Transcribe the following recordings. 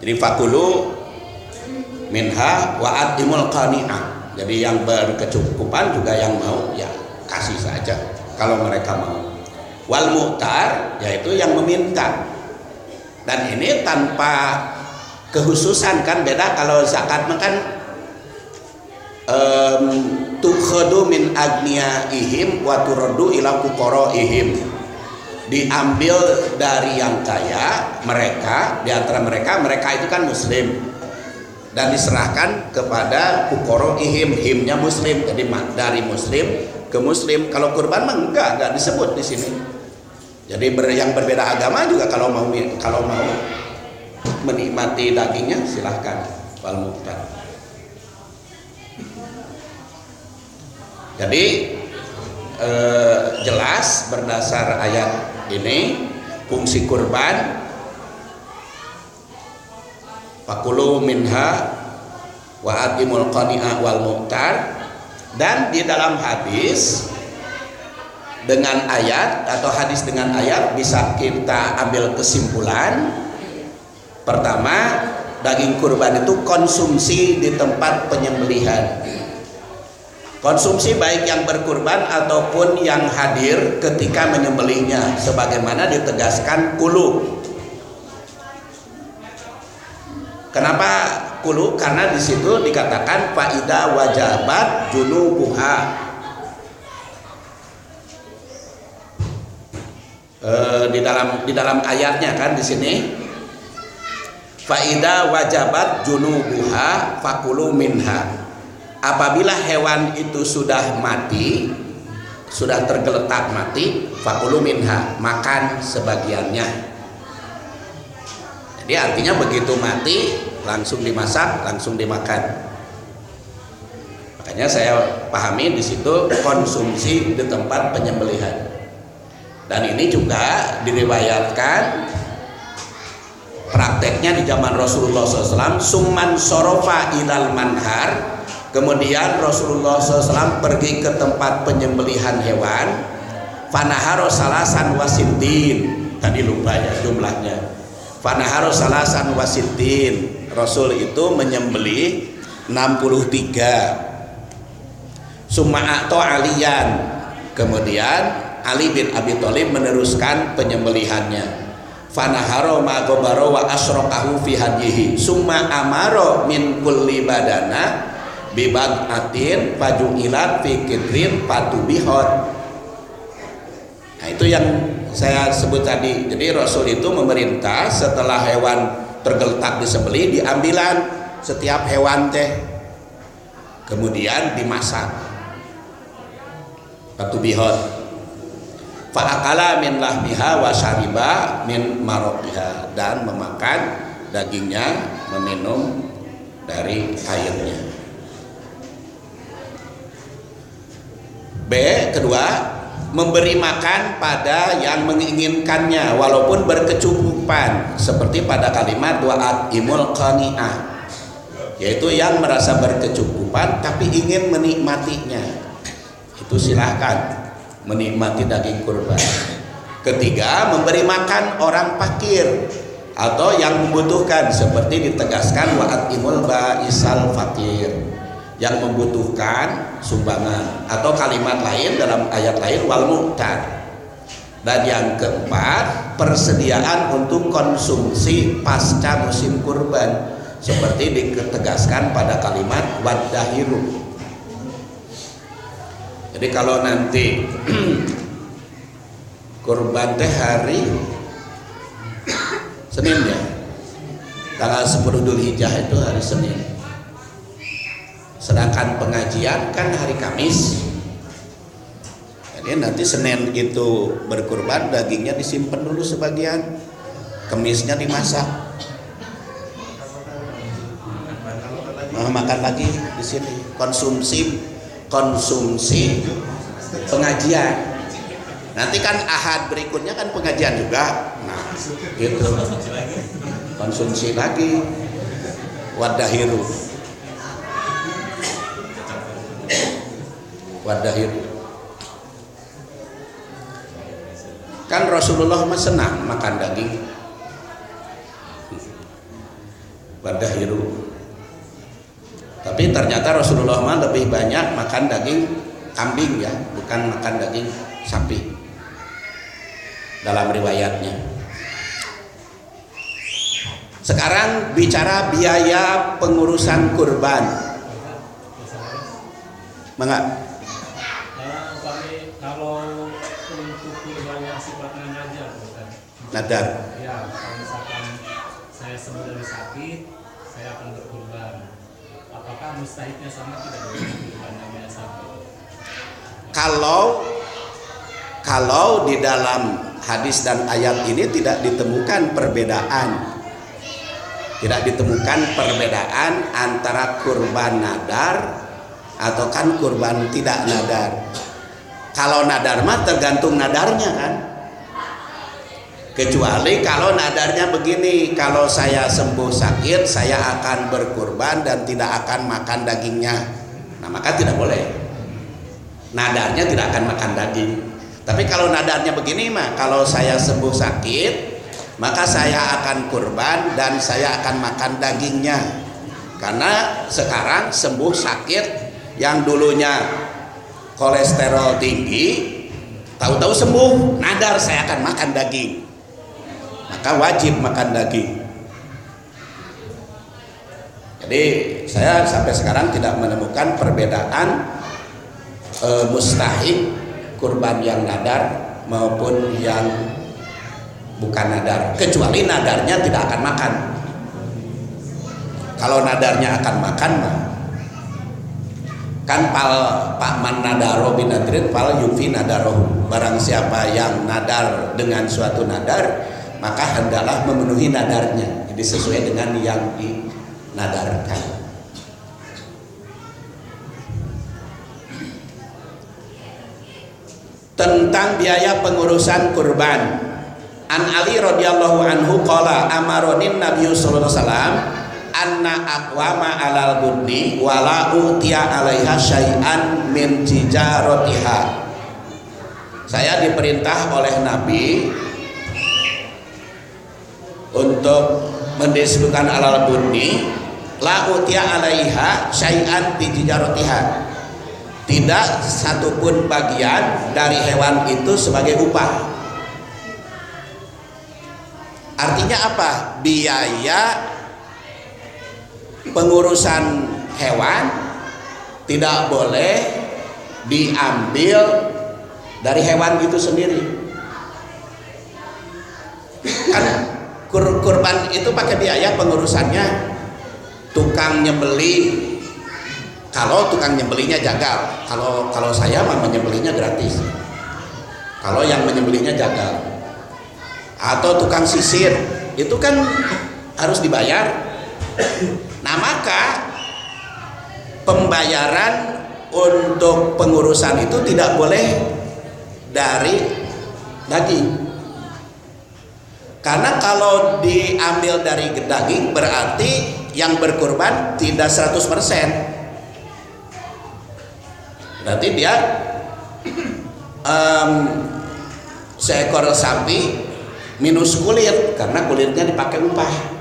Jadi fakulu minha wa atimul qani'ah. Jadi yang berkecukupan juga yang mau ya kasih saja kalau mereka mau. Wal mu'tar yaitu yang meminta. Dan ini tanpa kehususan kan, beda kalau zakat makan tukhadu min agniyaihim wa turaddu ila fuqaraihim, diambil dari yang kaya mereka, di antara mereka itu kan muslim, dan diserahkan kepada fuqaraihim, himnya muslim, jadi dari muslim ke muslim. Kalau kurban mah enggak disebut di sini. Jadi yang berbeda agama juga kalau mau menikmati dagingnya silahkan. Wal muqtar. Jadi jelas berdasar ayat ini fungsi kurban fakulu minha wa atimul qani'ah wal muqtar. Dan di dalam hadis dengan ayat atau hadis dengan ayat bisa kita ambil kesimpulan. Pertama, daging kurban itu konsumsi di tempat penyembelihan. Konsumsi baik yang berkurban ataupun yang hadir ketika menyembelihnya, sebagaimana ditegaskan kulu. Kenapa kulu? Karena di situ dikatakan faida wajabat junubuha. Di dalam ayatnya kan di sini faida wajabat junubuha fakulu minha. Apabila hewan itu sudah mati, sudah tergeletak mati, fakulu minha, makan sebagiannya. Jadi artinya begitu mati langsung dimasak, langsung dimakan. Makanya saya pahami di situ konsumsi di tempat penyembelihan. Dan ini juga diriwayatkan prakteknya di zaman Rasulullah SAW. Summan sorofa ilal manhar. Kemudian Rasulullah SAW pergi ke tempat penyembelihan hewan. Fanaharo salasan wasidin. Tadi lupa ya jumlahnya. Fanaharo salasan wasidin. Rasul itu menyembelih 63. Suma'ato aliyan. Kemudian Ali bin Abi Thalib meneruskan penyembelihannya. Fanaharo magobaro wa asrokahu fi hadyihi. Summa amaro min kulli badana bibad atin pajuilat fikitrin patubihot. Nah itu yang saya sebut tadi. Jadi Rasul itu memerintah setelah hewan tergeletak disembelih diambilan setiap hewan teh, kemudian dimasak patubihot. Fa'akala min lahmiha wa syariba min maroqiha, dan memakan dagingnya, meminum dari airnya. B. Kedua, memberi makan pada yang menginginkannya walaupun berkecukupan, seperti pada kalimat wa'at imul qani'ah, yaitu yang merasa berkecukupan tapi ingin menikmatinya, itu silahkan menikmati daging kurban. Ketiga, memberi makan orang fakir atau yang membutuhkan, seperti ditegaskan wa'at imul ba'isal fakir, yang membutuhkan sumbangan, atau kalimat lain dalam ayat lain wal mu'tar. Dan yang keempat, persediaan untuk konsumsi pasca musim kurban, seperti ditegaskan pada kalimat wadahiru. Jadi kalau nanti kurban teh hari Senin ya, tanggal 10 Dzulhijjah itu hari Senin. Sedangkan pengajian kan hari Kamis. Jadi nanti Senin itu berkurban, dagingnya disimpan dulu sebagian, Kamisnya dimasak, makan lagi di sini. Konsumsi pengajian. Nanti kan Ahad berikutnya kan pengajian juga. Nah, gitu. Konsumsi lagi. Wadahiru. Kan Rasulullah mah senang makan daging. Badahiru. Tapi ternyata Rasulullah mah lebih banyak makan daging kambing ya, bukan makan daging sapi dalam riwayatnya. Sekarang bicara biaya pengurusan kurban. Mangga. Kalau untuk kurban yang sifatnya nadar, Nadar. ya, kalau misalkan saya sembuh dari sakit, saya akan berkurban. Apakah mustahiknya sama tidak dengan kurban yang biasa? Kalau di dalam hadis dan ayat ini tidak ditemukan perbedaan. Tidak ditemukan perbedaan antara kurban nadar atau kan kurban tidak nadar. Kalau nadar mah tergantung nadarnya kan. Kecuali kalau nadarnya begini, kalau saya sembuh sakit saya akan berkurban dan tidak akan makan dagingnya. Nah maka tidak boleh. Nadarnya tidak akan makan daging. Tapi kalau nadarnya begini mah, kalau saya sembuh sakit maka saya akan kurban dan saya akan makan dagingnya. Karena sekarang sembuh sakit yang dulunya kolesterol tinggi, tahu-tahu sembuh, nadar saya akan makan daging. Maka wajib makan daging. Jadi saya sampai sekarang tidak menemukan perbedaan mustahik kurban yang nadar maupun yang bukan nadar, kecuali nadarnya tidak akan makan. Kalau nadarnya akan makan mah kan pak man nadaro binadrin pal yufi nadaro. Barang siapa yang nadar dengan suatu nadar, maka hendaklah memenuhi nadarnya. Jadi sesuai dengan yang dinadarkan. Tentang biaya pengurusan kurban, An Ali radhiyallahu anhu qala amaronin Nabi sallallahu alaihi wasallam anna aqwama alal budni wala utiya alaiha syai'an min tijaratiha. Saya diperintah oleh Nabi untuk mendiskusikan alal budni la utiya alaiha syai'an min tijaratiha. Tidak satupun bagian dari hewan itu sebagai upah. Artinya apa? Biaya pengurusan hewan tidak boleh diambil dari hewan itu sendiri. Kan kurban itu pakai biaya pengurusannya, tukang nyembeli. Kalau tukang nyembelinya jagal, kalau saya mah menyembelinya gratis. Kalau yang menyembelinya jagal, atau tukang sisir, itu kan harus dibayar. Nah maka pembayaran untuk pengurusan itu tidak boleh dari daging. Karena kalau diambil dari daging berarti yang berkurban tidak 100%. Berarti dia seekor sapi minus kulit karena kulitnya dipakai upah.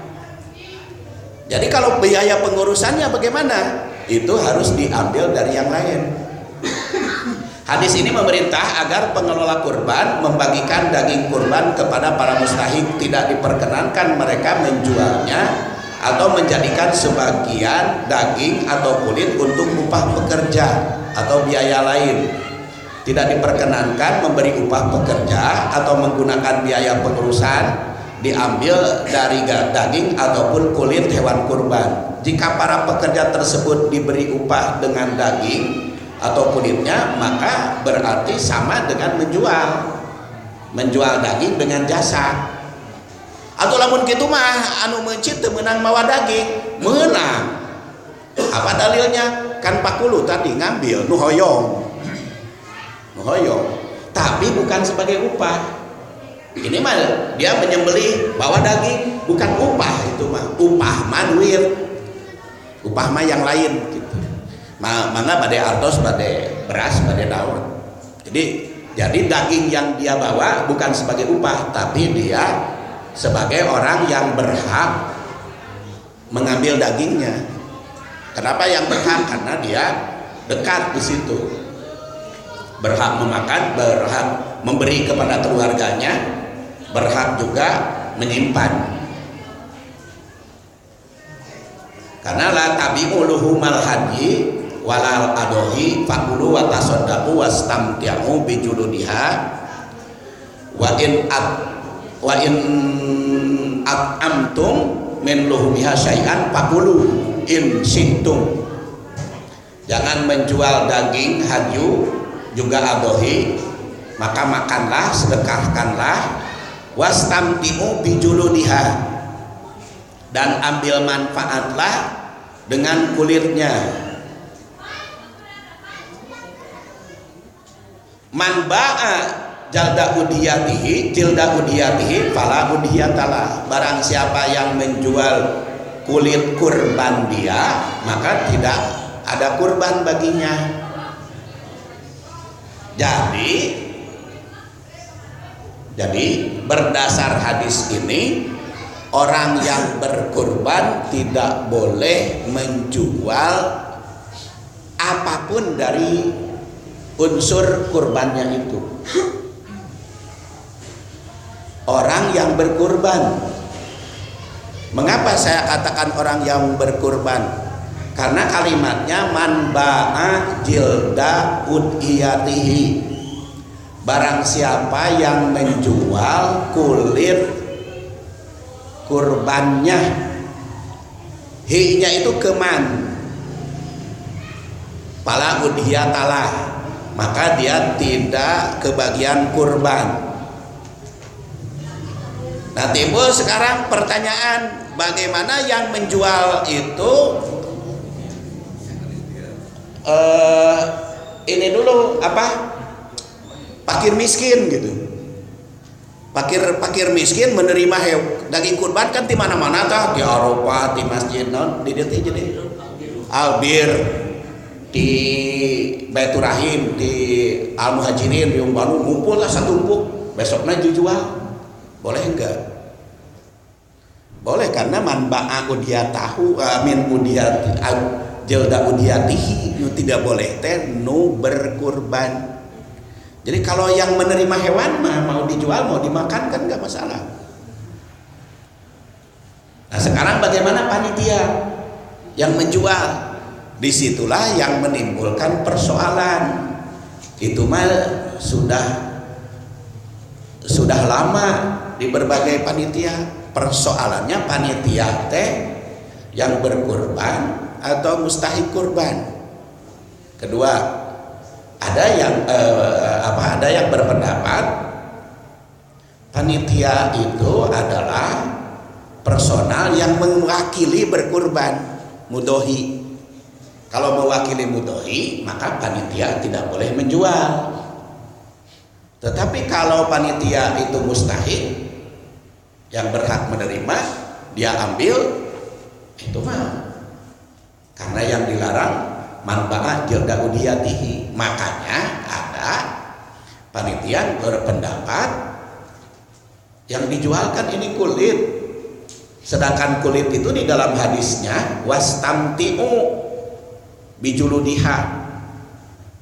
Jadi kalau biaya pengurusannya bagaimana? Itu harus diambil dari yang lain. Hadis ini memerintah agar pengelola kurban membagikan daging kurban kepada para mustahik. Tidak diperkenankan mereka menjualnya atau menjadikan sebagian daging atau kulit untuk upah pekerja atau biaya lain. Tidak diperkenankan memberi upah pekerja atau menggunakan biaya pengurusan diambil dari daging ataupun kulit hewan kurban. Jika para pekerja tersebut diberi upah dengan daging atau kulitnya, maka berarti sama dengan menjual daging dengan jasa. Atau lamun kitu mah anu mencit teu meunang mawa daging, meunang. Apa dalilnya? Kan pakulu tadi ngambil nu hoyong, tapi bukan sebagai upah. Ini mah dia menyembelih bawa daging, bukan upah itu mah. Upah mah duit, upah mah yang lain gitu. Mangga bade artos, bade beras, bade daun. Jadi daging yang dia bawa bukan sebagai upah, tapi dia sebagai orang yang berhak mengambil dagingnya. Kenapa yang berhak? Karena dia dekat di situ, berhak memakan, berhak memberi kepada keluarganya, berhak juga menyimpan. Karena la tabi'u luhumal haji walal adohi fakulu wa tasaddaqu wastamti'u bijuludiha wa in at'amtum min luhumiha syai'an fakulu in syi'tum. Jangan menjual daging hadyu juga adohi, maka makanlah, sedekahkanlah, wastamti'u bijuludiha, dan ambil manfaatlah dengan kulitnya. Man ba'a jilda udiyatihi fala udiyatalah. Barang siapa yang menjual kulit kurban dia, maka tidak ada kurban baginya. Jadi berdasar hadis ini, orang yang berkurban tidak boleh menjual apapun dari unsur kurbannya itu. Orang yang berkurban. Mengapa saya katakan orang yang berkurban? Karena kalimatnya man ba'a jilda udhiyatihi. Barang siapa yang menjual kulit kurbannya, hi-nya itu keman, pala udhiyatalah, maka dia tidak kebagian kurban. Nah, timbul sekarang pertanyaan, bagaimana yang menjual itu ini dulu apa? Fakir miskin gitu. Fakir miskin menerima daging kurban kan di mana-mana tah, di Eropa, di masjid non, di dieu jadi albir, di Baitur Rahim, di Al Muhajirin, di Umbanu ngumpul lah satumpuk, besoknya dijual. Boleh enggak? Boleh, karena man ba'a udiyatahu min udiyati jilda udiyatihi, tidak boleh teh nu berkurban. Jadi kalau yang menerima hewan mah mau dijual mau dimakan kan nggak masalah. Nah, sekarang bagaimana panitia yang menjual? Disitulah yang menimbulkan persoalan. Itu mah sudah lama di berbagai panitia. Persoalannya panitia teh yang berkurban atau mustahik kurban. Kedua, ada yang berpendapat panitia itu adalah personal yang mewakili berkurban, mudohi. Kalau mewakili mudohi, maka panitia tidak boleh menjual. Tetapi kalau panitia itu mustahik, yang berhak menerima, dia ambil, itu mah. Karena yang dilarang man ba'a jilda udiyatihi. Makanya ada panitia berpendapat yang dijualkan ini kulit, sedangkan kulit itu di dalam hadisnya wastamti'u bijuludiha,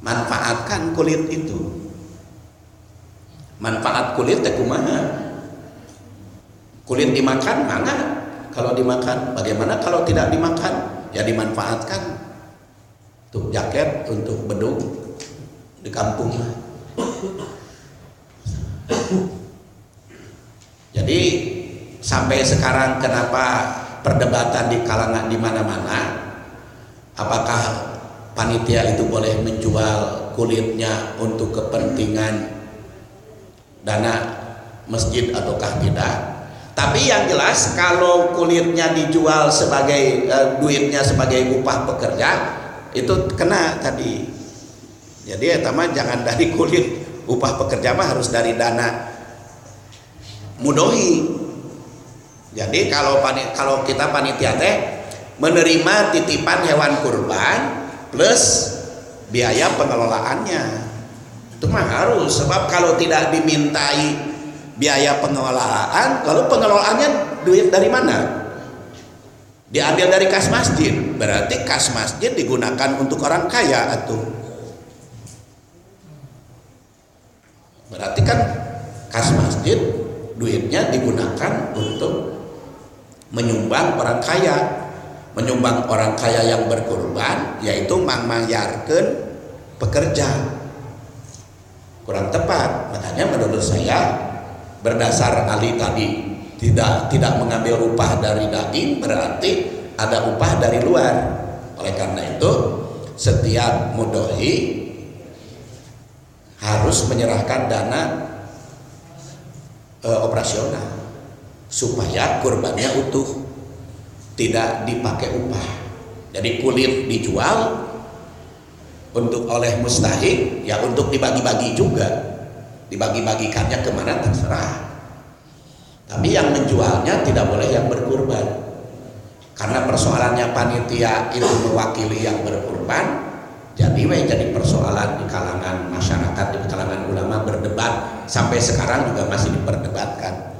manfaatkan kulit itu. Manfaat kulit teh kumaha? Kulit dimakan mana? Kalau dimakan, bagaimana kalau tidak dimakan? Ya dimanfaatkan. Untuk jaket, untuk bedung di kampung. Jadi sampai sekarang kenapa perdebatan di kalangan di mana-mana, apakah panitia itu boleh menjual kulitnya untuk kepentingan dana masjid ataukah tidak? Tapi yang jelas kalau kulitnya dijual sebagai duitnya sebagai upah pekerja, itu kena tadi. Jadi ya teman, jangan dari kulit upah pekerja mah, harus dari dana mudohi. Jadi kalau kita panitia teh menerima titipan hewan kurban plus biaya pengelolaannya, itu mah harus. Sebab kalau tidak dimintai biaya pengelolaan, lalu pengelolaannya duit dari mana? Diambil dari kas masjid, berarti kas masjid digunakan untuk orang kaya atuh. Berarti kan kas masjid duitnya digunakan untuk menyumbang orang kaya. Menyumbang orang kaya yang berkurban, yaitu mangmayarkeun pekerja. Kurang tepat. Makanya menurut saya, berdasar ahli tadi, tidak mengambil upah dari daging, berarti ada upah dari luar. Oleh karena itu, setiap mudhohi harus menyerahkan dana operasional supaya kurbannya utuh, tidak dipakai upah. Jadi kulit dijual untuk oleh mustahik, ya untuk dibagi-bagi juga, dibagi-bagikannya kemana terserah. Tapi yang menjualnya tidak boleh yang berkurban, karena persoalannya panitia itu mewakili yang berkurban. Jadi persoalan di kalangan masyarakat, di kalangan ulama berdebat, sampai sekarang juga masih diperdebatkan.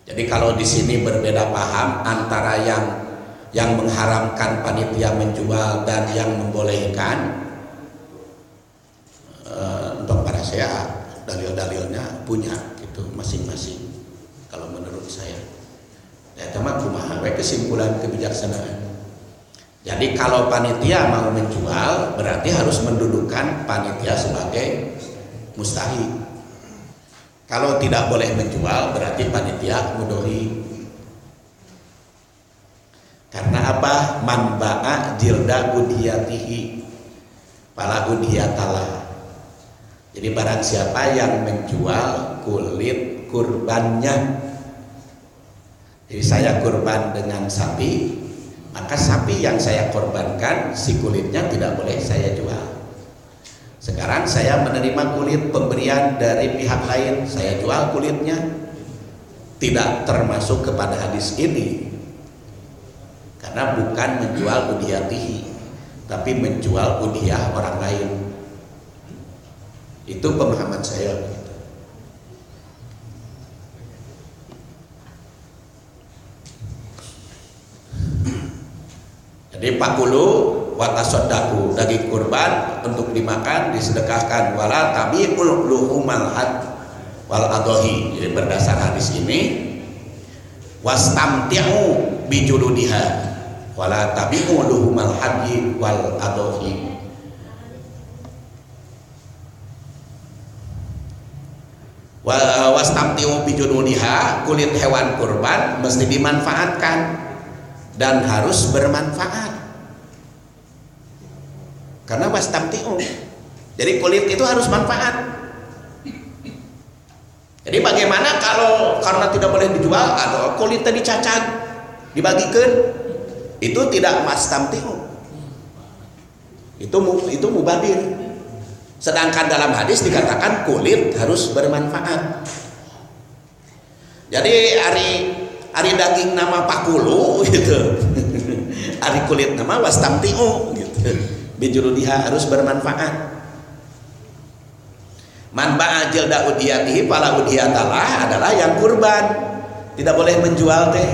Jadi kalau di sini berbeda paham antara yang mengharamkan panitia menjual dan yang membolehkan, untuk para saya dalil-dalilnya punya gitu masing-masing. Kalau menurut saya, ya cuma kumaha we kesimpulan kebijaksanaan. Jadi kalau panitia mau menjual, berarti harus mendudukan panitia sebagai mustahik. Kalau tidak boleh menjual, berarti panitia mudhohi. Karena apa? Man ba'a jilda udhiyatihi fala udhiyatalah. Jadi barang siapa yang menjual kulit kurbannya, jadi saya kurban dengan sapi, maka sapi yang saya korbankan, si kulitnya tidak boleh saya jual. Sekarang saya menerima kulit pemberian dari pihak lain, saya jual kulitnya, tidak termasuk kepada hadis ini, karena bukan menjual udhiyatihi, tapi menjual udhiyah orang lain. Itu pemahaman saya. Jadi pakulu watasodaku, daging kurban untuk dimakan disedekahkan, wala tabi'ul luhumal had wal adhi. Jadi berdasar hadis ini, wastamti'u bijuludiha wala tabi'u luhumal hadyi wal adhi. Wastamti'u bijuludiha, kulit hewan kurban mesti dimanfaatkan dan harus bermanfaat. Karena wastamti'u, jadi kulit itu harus manfaat. Jadi bagaimana kalau karena tidak boleh dijual atau kulitnya dicacat, dibagikan, itu tidak wastamti'u, itu mubadir. Sedangkan dalam hadis dikatakan kulit harus bermanfaat. Jadi ari daging nama pakulu gitu, ari kulit nama wastamti'u gitu. Bijuludiha harus bermanfaat. Man ba'a jilda udhiyatihi fala udhiyatalah adalah yang kurban, tidak boleh menjual teh.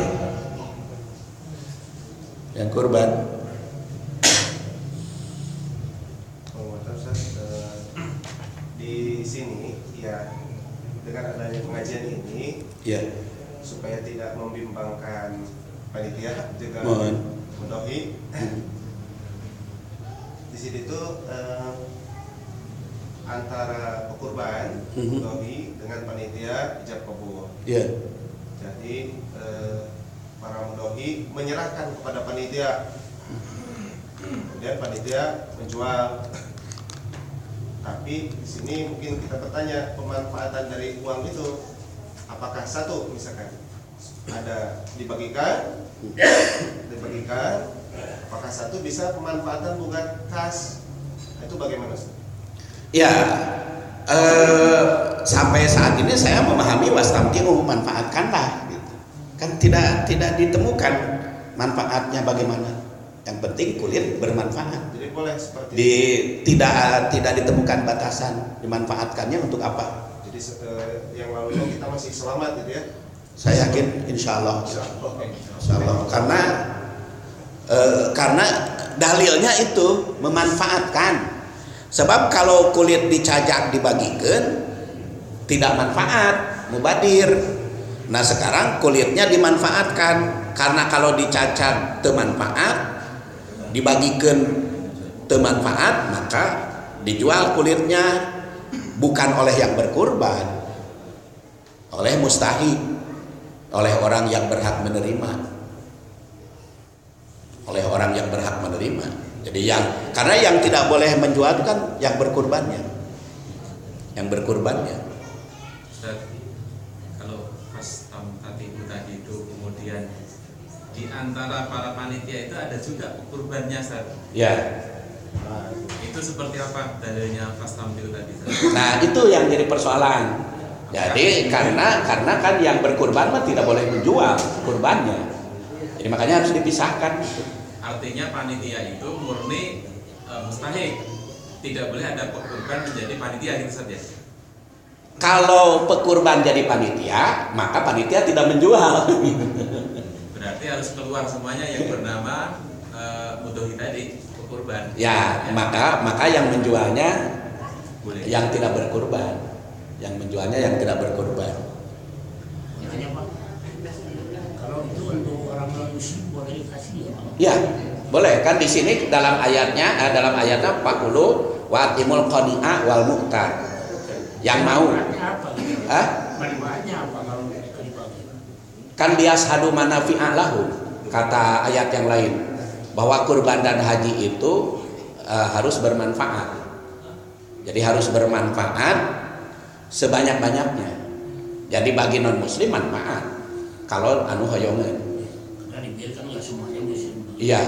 Yang kurban. Di sini ya, dengan adanya pengajian ini, Ya. supaya tidak membimbangkan panitia juga mudhohi. Di sini tuh antara pekurban mudhohi dengan panitia ijab kabul. Ya. Jadi para mudhohi menyerahkan kepada panitia, kemudian panitia menjual. Tapi di sini mungkin kita bertanya, pemanfaatan dari uang itu apakah satu, misalkan ada dibagikan, apakah satu bisa pemanfaatan bukan kas? Itu bagaimana? Ya, sampai saat ini saya memahami wastamti'u, manfaatkanlah gitu. Kan tidak ditemukan manfaatnya bagaimana. Yang penting kulit bermanfaat. Jadi boleh seperti tidak ditemukan batasan dimanfaatkannya untuk apa. Jadi yang lalu kita masih selamat gitu ya. Saya yakin insya Allah. Karena dalilnya itu memanfaatkan. Sebab kalau kulit dicajak dibagikan tidak manfaat, mubadir. Nah sekarang kulitnya dimanfaatkan, karena kalau dicacat teu manfaat, dibagikan teu manfaat, maka dijual kulitnya bukan oleh yang berkurban, oleh mustahik, oleh orang yang berhak menerima, oleh orang yang berhak menerima. Jadi karena yang tidak boleh menjual itu kan yang berkurbannya, Ustaz, kalau pas tadi itu kemudian di antara para panitia itu ada juga kurbannya, Ustaz. Ya. Itu seperti apa dalilnya pas tampil tadi, Ustaz? Nah itu yang jadi persoalan. Jadi karena kan yang berkurban mah tidak boleh menjual kurbannya. Jadi makanya harus dipisahkan. Artinya panitia itu murni mustahik, tidak boleh ada pekurban menjadi panitia gitu saja. Kalau pekurban jadi panitia, maka panitia tidak menjual. Berarti harus keluar semuanya yang bernama mudhohi tadi, pekurban. Ya, maka yang menjualnya Boleh. yang tidak berkurban. Yang menjualnya yang tidak berkurban. Kalau itu untuk orang muslim boleh dikasih ya? Ya, boleh kan di sini dalam ayatnya 40 wa'timul qani'a wal mu'tar. Yang mau. Apa? Manfaatnya apa kalau dibagi? Kan liashadu manafi'a lahum, kata ayat yang lain, bahwa kurban dan haji itu harus bermanfaat. Jadi harus bermanfaat sebanyak-banyaknya. Jadi bagi non muslim manfaat. Kalau anu hoyongan. Karena dibiarkan nggak semuanya muslim. Iya,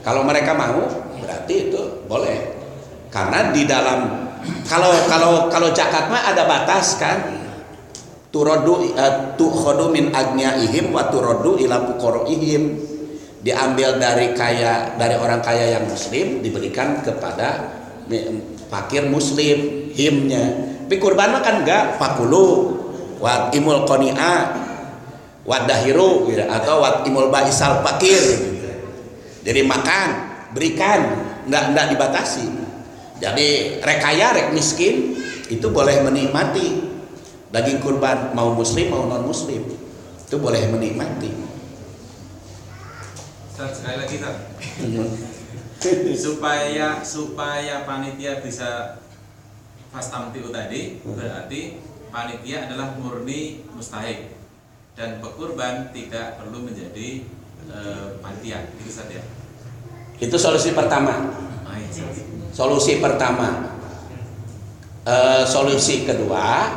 kalau mereka mau berarti itu boleh. Karena di dalam kalau zakat mah ada batas kan. Tu'khadu min agniyaihim wa turaddu ila fuqaraihim. Diambil dari orang kaya yang muslim diberikan kepada fakir muslim himnya. Tapi kurban mah kan enggak, fakulu wa imul qani'a wa dahiru gitu, atau wa imul baisal fakir gitu. Jadi makan, berikan, enggak dibatasi. Jadi rek kaya, rek miskin itu boleh menikmati daging kurban, mau muslim mau non muslim itu boleh menikmati. Sekali lagi, supaya panitia bisa pas tampil tadi, berarti panitia adalah murni mustahik dan pekurban tidak perlu menjadi panitia, itu saja. Itu solusi pertama. Solusi kedua,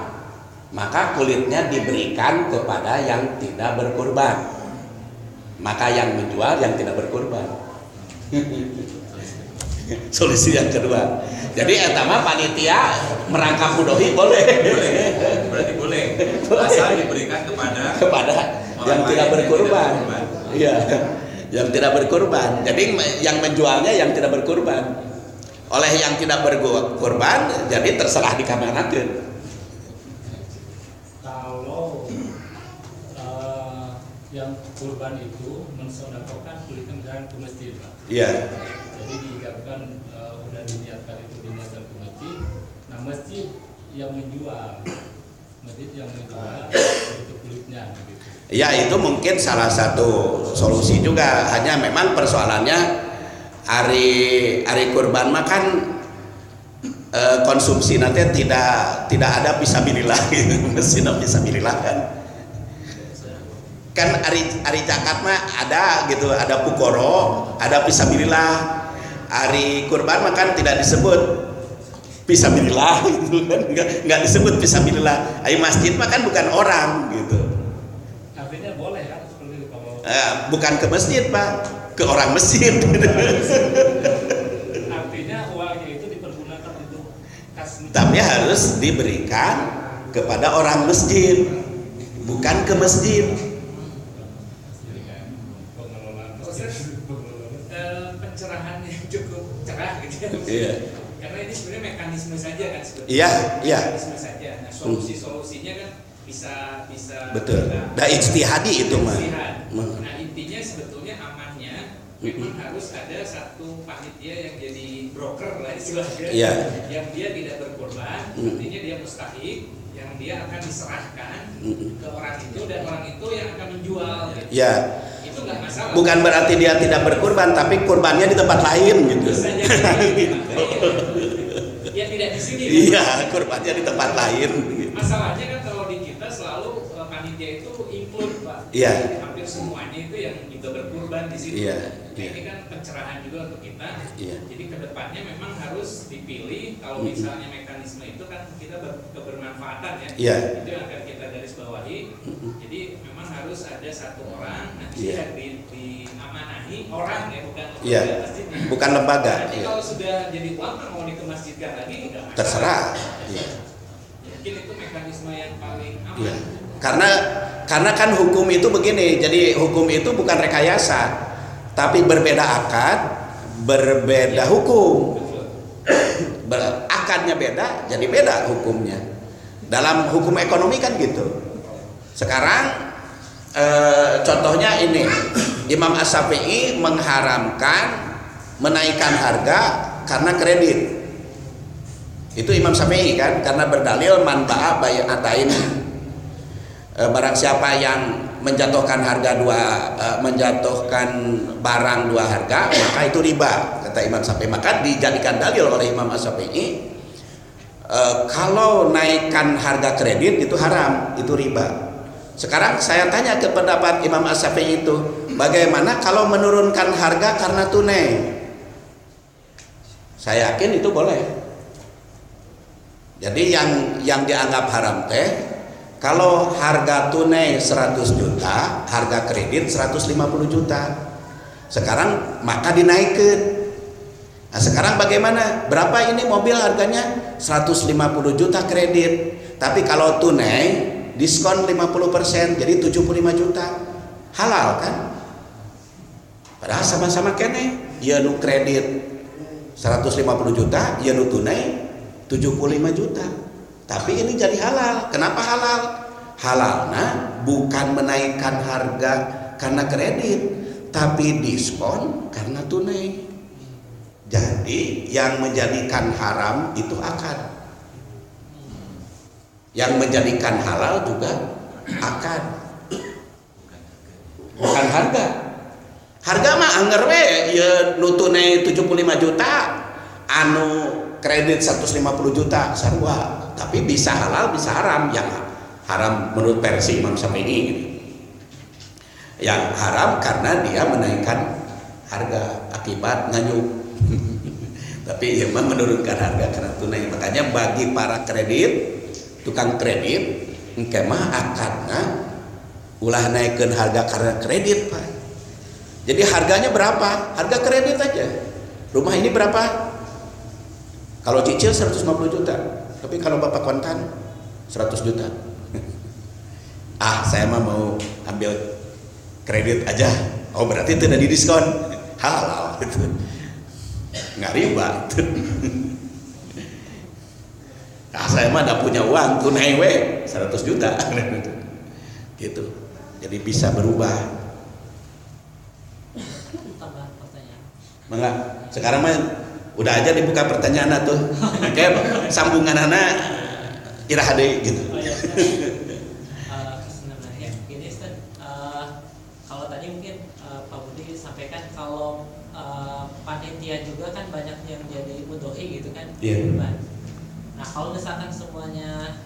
maka kulitnya diberikan kepada yang tidak berkurban, maka yang menjual yang tidak berkurban. Solusi yang kedua. Jadi etama panitia merangkap mudhohi boleh. Berarti boleh. Asal diberikan kepada yang tidak berkurban. Iya, yang tidak berkurban. Jadi yang menjualnya yang tidak berkurban. Oleh yang tidak berkurban, jadi terserah dikemanakeun. Kalau yang kurban itu mensodakokan kulitnya misalkan ke masjid, Pak. Iya. Jadi diikat udah diniatkan itu diniatkan ke masjid. Nah masjid yang menjual itu kulitnya gitu. Ya itu mungkin salah satu solusi juga. Hanya memang persoalannya hari kurban mah kan konsumsi nanti tidak ada fisabilillah gitu. Mesti fisabilillah kan hari zakat mah ada gitu, ada pukoro, ada fisabilillah. Hari kurban mah kan tidak disebut fisabilillah gitu kan, nggak disebut fisabilillah. Hari masjid mah kan bukan orang gitu. Artinya boleh kan seperti itu kalau Bukan ke masjid Pak, ke orang masjid. artinya uangnya itu dipergunakan untuk kas masjid. Tapi harus diberikan kepada orang masjid, bukan ke masjid. Pencerahan yang cukup cerah gitu ya. Iya. Karena ini sebenarnya mekanisme saja kan sebetulnya. Iya, iya. Mekanisme saja. Nah, solusinya kan bisa Betul. Dah ijtihadi itu mah. ijtihad. Nah intinya sebetulnya amannya memang harus ada satu panitia yang jadi broker lah istilahnya, Iya. yang dia tidak berkorban, artinya dia mustahik, yang dia akan diserahkan ke orang itu dan orang itu yang akan menjual. Gitu. Ya. Itu nggak masalah. Bukan berarti dia tidak berkurban, tapi kurbannya di tempat lain gitu. Bisa jadi. Ya tidak di sini. Iya, kurbannya di tempat lain. Masalahnya kan kalau di kita selalu panitia itu include Pak. Iya. Hampir semuanya itu yang juga berkurban di situ. Iya, Nah, iya. ini kan pencerahan juga untuk kita. Iya. Jadi kedepannya memang harus dipilih. Kalau misalnya mekanisme itu kan kita kebermanfaatan ya. Iya. Itu yang akan kita garis bawahi. Jadi memang harus ada satu orang nanti Iya. yang diamanahi orang ya, bukan Iya. masjidnya. Bukan lembaga. Nanti Iya. kalau sudah jadi ulama mau dikemasjidkan lagi nggak masalah. Terserah. Iya. Mungkin itu mekanisme yang paling aman. Iya. Karena kan hukum itu begini, jadi hukum itu bukan rekayasa, tapi berbeda akad, berbeda hukum. Akadnya beda, jadi beda hukumnya. Dalam hukum ekonomi kan gitu. Sekarang contohnya ini, Imam As-Syafi'i mengharamkan menaikkan harga karena kredit. Itu Imam Syafi'i kan, karena berdalil man ba'a bai'atain. Barang siapa yang menjatuhkan menjatuhkan barang dua harga, maka itu riba, kata Imam Syafi'i. Maka dijadikan dalil oleh Imam Syafi'i, kalau naikkan harga kredit itu haram, itu riba. Sekarang saya tanya ke pendapat Imam Syafi'i itu, bagaimana kalau menurunkan harga karena tunai? Saya yakin itu boleh. Jadi yang dianggap haram teh, kalau harga tunai 100 juta, harga kredit 150 juta. Sekarang maka dinaikkan. Nah, sekarang bagaimana? Berapa ini mobil harganya? 150 juta kredit. Tapi kalau tunai diskon 50%, jadi 75 juta. Halal kan? Padahal sama-sama kene. Ya nu kredit 150 juta, ya nu tunai 75 juta. Tapi ini jadi halal. Kenapa halal? Halalnya bukan menaikkan harga karena kredit, tapi diskon karena tunai. Jadi yang menjadikan haram itu akad. Yang menjadikan halal juga akad. Bukan harga. Harga mah anger we ya nu tunai 75 juta, anu kredit 150 juta sarua. Tapi bisa halal, bisa haram. Yang haram menurut versi Imam Syafi'i gitu. Yang haram karena dia menaikkan harga akibat nganyuk. Tapi memang menurunkan harga karena tunai. Makanya bagi para kredit, tukang kredit, engke mah akadna ulah naikkan harga karena kredit, Pak. Jadi harganya berapa? Harga kredit aja. Rumah ini berapa? Kalau cicil 150 juta. Tapi kalau bapak kontan 100 juta. Saya mah mau ambil kredit aja. Oh berarti itu udah didiskon. Halal gitu. Nggak riba. Saya mah udah punya uang tunai 100 juta. Gitu. Jadi bisa berubah. Tambah pertanyaan. Mangga. Sekarang mah udah aja dibuka pertanyaan tuh. Kayak sambungan anak irah deui gitu. Oh, ya, sebenarnya gini Ustaz, kalau tadi mungkin Pak Budi sampaikan kalau panitia juga kan banyak yang jadi mudhoi gitu kan. Iya. Nah kalau misalkan semuanya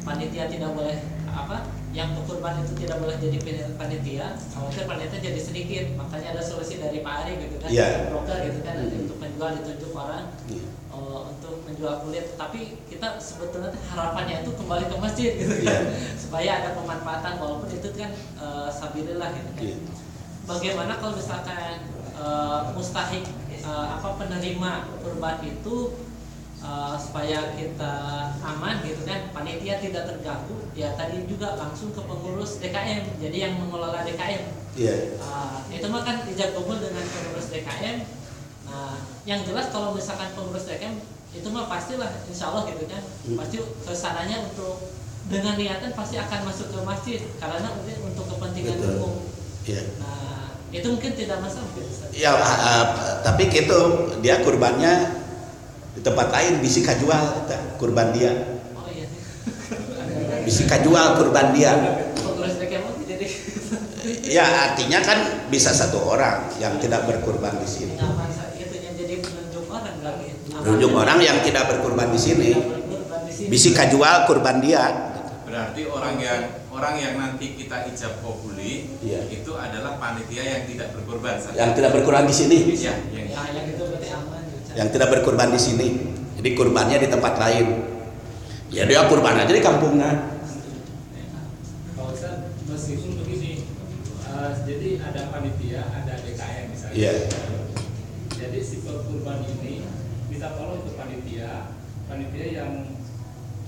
panitia tidak boleh yang berkurban itu tidak boleh jadi panitia, khawatir panitia jadi sedikit. Makanya ada solusi dari Pak Ari gitu kan, broker gitu kan, nanti untuk menjual ditunjuk orang untuk menjual kulit. Tapi kita sebetulnya harapannya itu kembali ke masjid gitu kan, supaya ada pemanfaatan walaupun itu kan sabilillah gitu kan. Bagaimana kalau misalkan mustahik penerima kurban itu supaya kita aman gitu kan, panitia tidak terganggu, ya tadi juga langsung ke pengurus DKM, jadi yang mengelola DKM. Itu mah kan ijab kabul dengan pengurus DKM. Nah, yang jelas kalau misalkan pengurus DKM itu mah pastilah insya Allah gitu kan, pasti kesananya untuk dengan niatan pasti akan masuk ke masjid karena untuk kepentingan Betul. umum. Iya. Nah, itu mungkin tidak masalah mungkin, Ustaz. Ya, tapi gitu dia kurbannya di tempat lain bisi kajual kurban dia. Oh iya. Bisi kajual kurban dia. Pengurus DKM jadi Ya artinya kan bisa satu orang yang tidak berkurban di sini. nyaman itu yang jadi penunjuk orang lagi. Penunjuk orang yang tidak berkurban di sini. Bisi kajual kurban dia. Berarti orang yang nanti kita ijab qabuli Iya. itu adalah panitia yang tidak berkorban. Yang tidak berkurban di sini. Ya, yang itu berarti aman. Yang tidak berkurban di sini. Jadi kurbannya di tempat lain. Ya dia kurban aja di kampungnya. Pak Ustaz, meskipun begini, jadi ada panitia, ada DKM misalnya. Iya. Jadi si kurban ini kita tolong ke panitia yang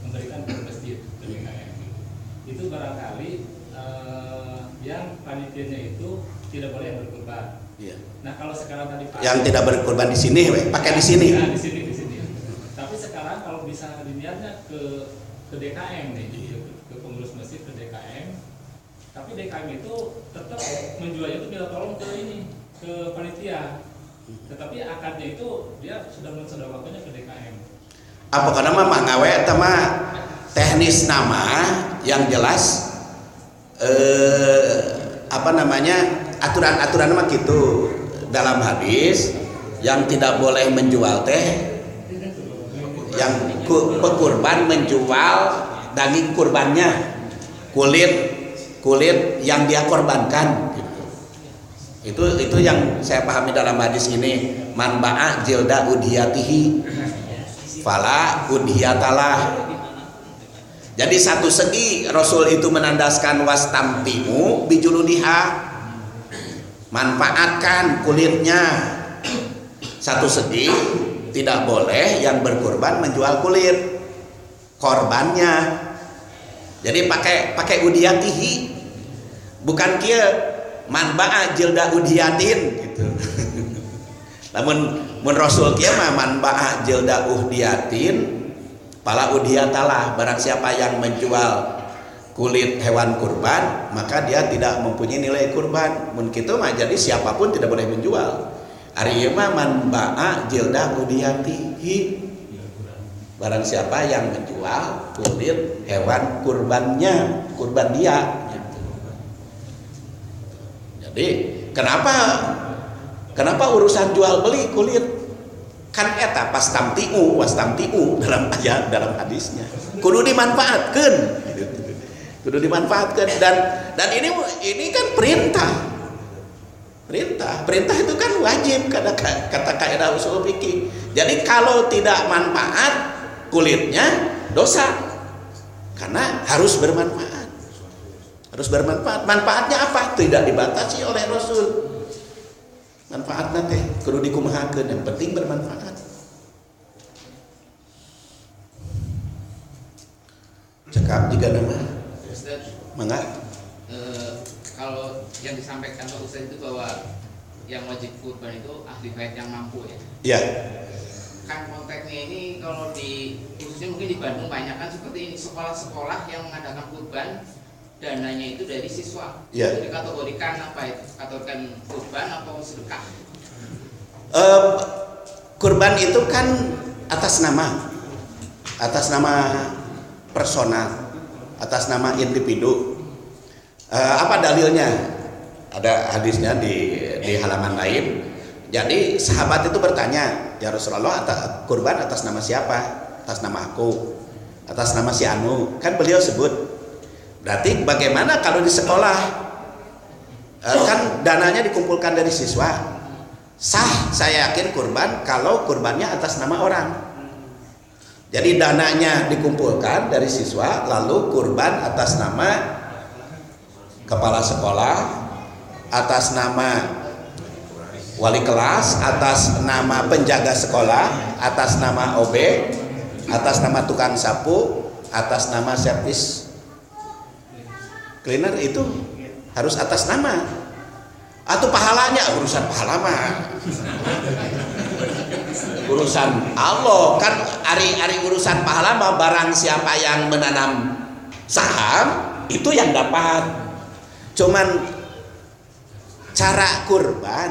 memberikan ke masjid ke DKM. Itu barangkali yang panitianya itu tidak boleh yang berkurban. Iya. Nah kalau sekarang tadi Pak Yang tidak berkurban di sini, pakai di sini. Ya, di sini. Tapi sekarang kalau bisa dilihatnya ke DKM nih, ke pengurus masjid ke DKM. Tapi DKM itu tetap menjualnya itu minta tolong ke panitia. Tetapi akadnya itu dia sudah mensedekahkannya ke DKM. Apa karena mah ngawe sama teknis nama yang jelas aturan-aturan mah gitu dalam hadis yang tidak boleh menjual teh yang pekurban menjual daging kurbannya kulit yang dia korbankan gitu. Itu yang saya pahami dalam hadis ini, man ba'a jilda udhiyatihi fala udhiyatalah. Jadi satu segi Rasul itu menandaskan wastamtimu bijuludiha, manfaatkan kulitnya. Satu segi tidak boleh yang berkurban menjual kulit korbannya. Jadi pakai udhiyatihi, bukan kia man ba'a jilda udhiyatin gitu. Namun Rasul kia mah man ba'a jilda udhiyatin pala udhiyatalah, barang siapa yang menjual kulit hewan kurban maka dia tidak mempunyai nilai kurban. Mun kitu mah jadi siapapun tidak boleh menjual. Ari ieu mah man ba'a jilda udhiyatihi, barang siapa yang menjual kulit hewan kurbannya, kurban dia gitu. Jadi kenapa urusan jual beli kulit? Kan eta wastamtiu dalam ayat dalam hadisnya kudu dimanfaatkan dan ini kan perintah itu kan wajib kata kaidah usul fikih. Jadi kalau tidak manfaat kulitnya dosa karena harus bermanfaat. Manfaatnya apa? Tidak dibatasi oleh Rasul. Manfaatnya teh kudu dikumahakeun, yang penting bermanfaat. Cekap juga nama. Ustaz, Mangga. kalau yang disampaikan Pak Ustaz itu bahwa yang wajib kurban itu ahli bait yang mampu ya. Iya. Kan konteksnya ini kalau khususnya mungkin di Bandung banyak kan seperti ini, sekolah-sekolah yang mengadakan kurban dananya itu dari siswa. Ya. Jadi dikategorikan apa itu? Kategorikan kurban atau sedekah? Kurban itu kan atas nama personal, atas nama individu. Apa dalilnya? Ada hadisnya di halaman lain. Jadi sahabat itu bertanya, ya Rasulullah, kurban atas nama siapa? Atas nama aku, atas nama si Anu. Kan beliau sebut. Berarti bagaimana kalau di sekolah kan dananya dikumpulkan dari siswa, sah saya yakin kurban kalau kurbannya atas nama orang. Jadi dananya dikumpulkan dari siswa, lalu kurban atas nama kepala sekolah, atas nama wali kelas, atas nama penjaga sekolah, atas nama OB, atas nama tukang sapu, atas nama servis cleaner, itu harus atas nama. Atau pahalanya, urusan pahala mah urusan Allah kan. Ari urusan pahala mah barang siapa yang menanam Saham itu yang dapat. Cuman cara kurban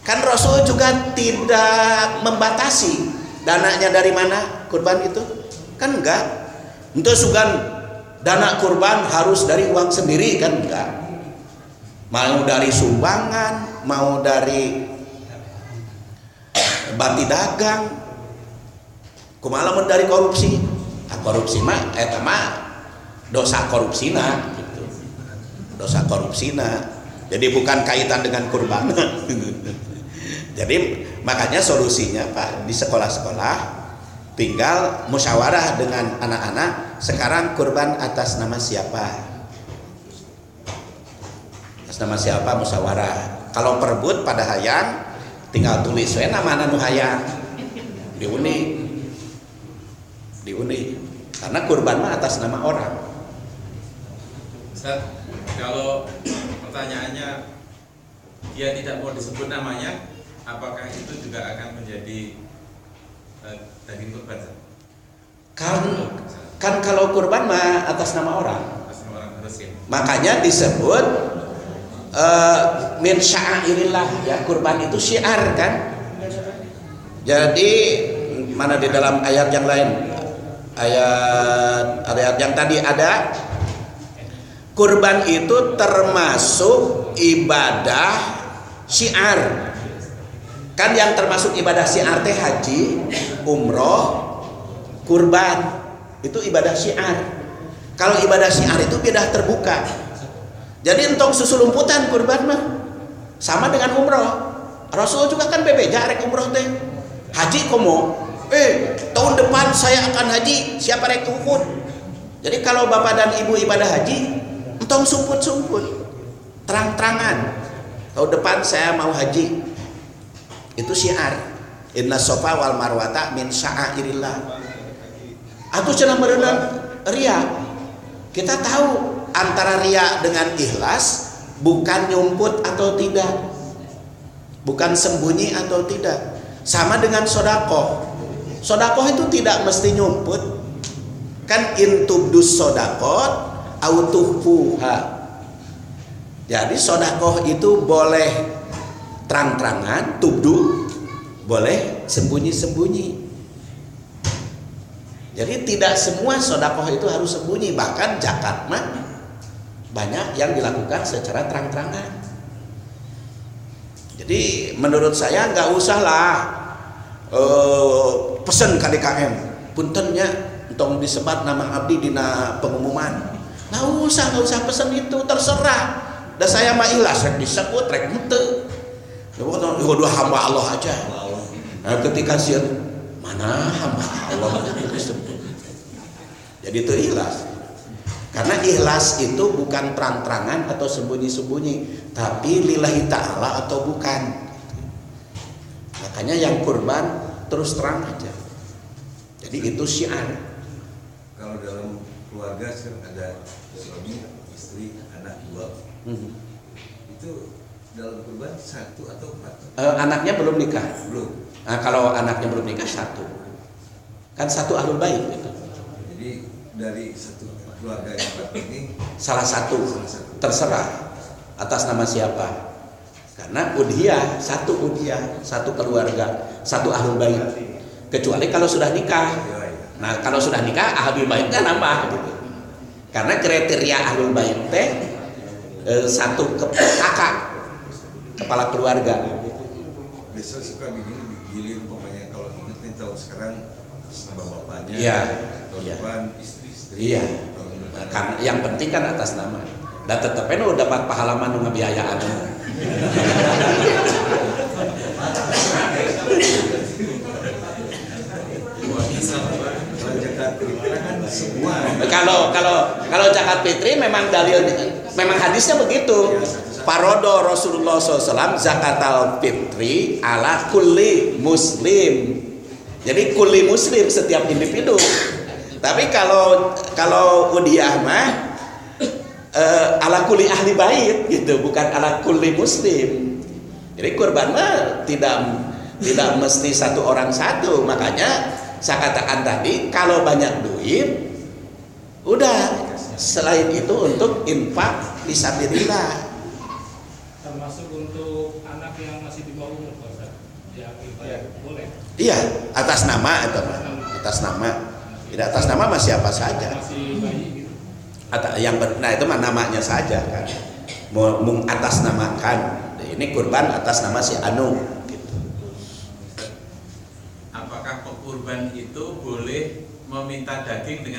kan Rasul juga tidak membatasi dananya dari mana kurban itu, kan enggak. Untuk sugan dana kurban harus dari uang sendiri, kan enggak. Mau dari sumbangan, mau dari bati dagang, kumaha lamun dari korupsi. Korupsi mah eta mah dosa korupsina gitu. Dosa korupsina. Jadi bukan kaitan dengan kurban. Jadi makanya solusinya Pak, di sekolah-sekolah tinggal musyawarah dengan anak-anak, sekarang kurban atas nama siapa? Atas nama siapa musyawarah. Kalau perebut pada hayang tinggal tulis we nama anu hayang. Diundi. Karena kurban mah atas nama orang. Ustaz, kalau pertanyaannya dia tidak mau disebut namanya, apakah itu juga akan menjadi daging kurban? Kan kalau kurban mah atas nama orang. Atas nama orang harus ya. Makanya disebut min sya'airillah, ya, kurban itu syiar kan. Jadi mana di dalam ayat yang lain, ayat yang tadi ada, kurban itu termasuk ibadah syiar. Kan yang termasuk ibadah syiar teh haji, umroh, kurban. Itu ibadah syiar. Kalau ibadah syiar itu beda terbuka. Jadi entong susulumputan kurban mah sama dengan umroh. Rasul juga kan bebeja rek umroh teh. Haji komo, tahun depan saya akan haji, siapa rek ukut. Jadi kalau bapak dan ibu ibadah haji, entong sumput-sumput, terang-terangan. Tahun depan saya mau haji. Itu syiar. Inna sofa wal marwata min sya'airillah. Atau cenah meureun ria. Kita tahu antara ria dengan ikhlas bukan nyumput atau tidak, bukan sembunyi atau tidak. Sama dengan sodakoh. Sodakoh itu tidak mesti nyumput. Kan intubdus sodakot autuhfuha. Jadi sodakoh itu boleh terang-terangan, tubdu, boleh sembunyi-sembunyi. Jadi tidak semua sodakoh itu harus sembunyi. Bahkan zakat mah banyak yang dilakukan secara terang-terangan. Jadi menurut saya nggak usah lah pesen ke DKM, puntennya untuk disebat nama abdi dina pengumuman. Nggak usah pesen itu, terserah. Dan saya mah ikhlas rek disebut rek henteu. Dua hamba Allah aja. Nah, ketika sieun mana hamba Allah disebut. Jadi itu ikhlas. Karena ikhlas itu bukan terang-terangan atau sembunyi-sembunyi, tapi lillahi ta'ala atau bukan. Makanya yang kurban terus terang aja. Jadi itu syiar. Kalau dalam keluarga ada suami, istri, anak dua, itu dalam kurban satu atau empat? Anaknya belum nikah. Belum. Nah, kalau anaknya belum nikah satu. Kan satu ahlul bait gitu. Jadi dari satu keluarga yang empat ini salah satu terserah atas nama siapa. Karena udhiyah, satu keluarga, satu ahlul bait. Kecuali kalau sudah nikah. Nah, kalau sudah nikah ahlul baitnya nambah gitu. Karena kriteria ahlul bait teh satu kakak, kepala keluarga. Biasa suka digilir pokoknya kalau ingat nih tahun sekarang sama bapaknya. Iya. Tahun istri. Iya. Kan yang penting kan atas nama. Dan tetepnya udah dapat pahala nu ngabiayaan. Kalau zakat fitri memang dalil, memang hadisnya begitu. Parodo Rasulullah SAW zakatal fitri ala kulli muslim. Jadi kulli muslim setiap individu. Tapi kalau udhiyah mah ala kulli ahli bait gitu, bukan ala kulli muslim. Jadi kurban mah tidak mesti satu orang satu. Makanya saya katakan tadi kalau banyak duit Udah, selain itu untuk infak fisabilillah. Termasuk untuk anak yang masih di bawah umur, Pak Ustaz. Ya, boleh. Iya, atas nama itu, atas nama. Tidak atas nama masih apa saja. Masih bayi gitu. Nah itu mah namanya saja kan. Mengatasnamakan. Ini kurban atas nama si Anu. Gitu. Apakah kurban itu boleh meminta daging dengan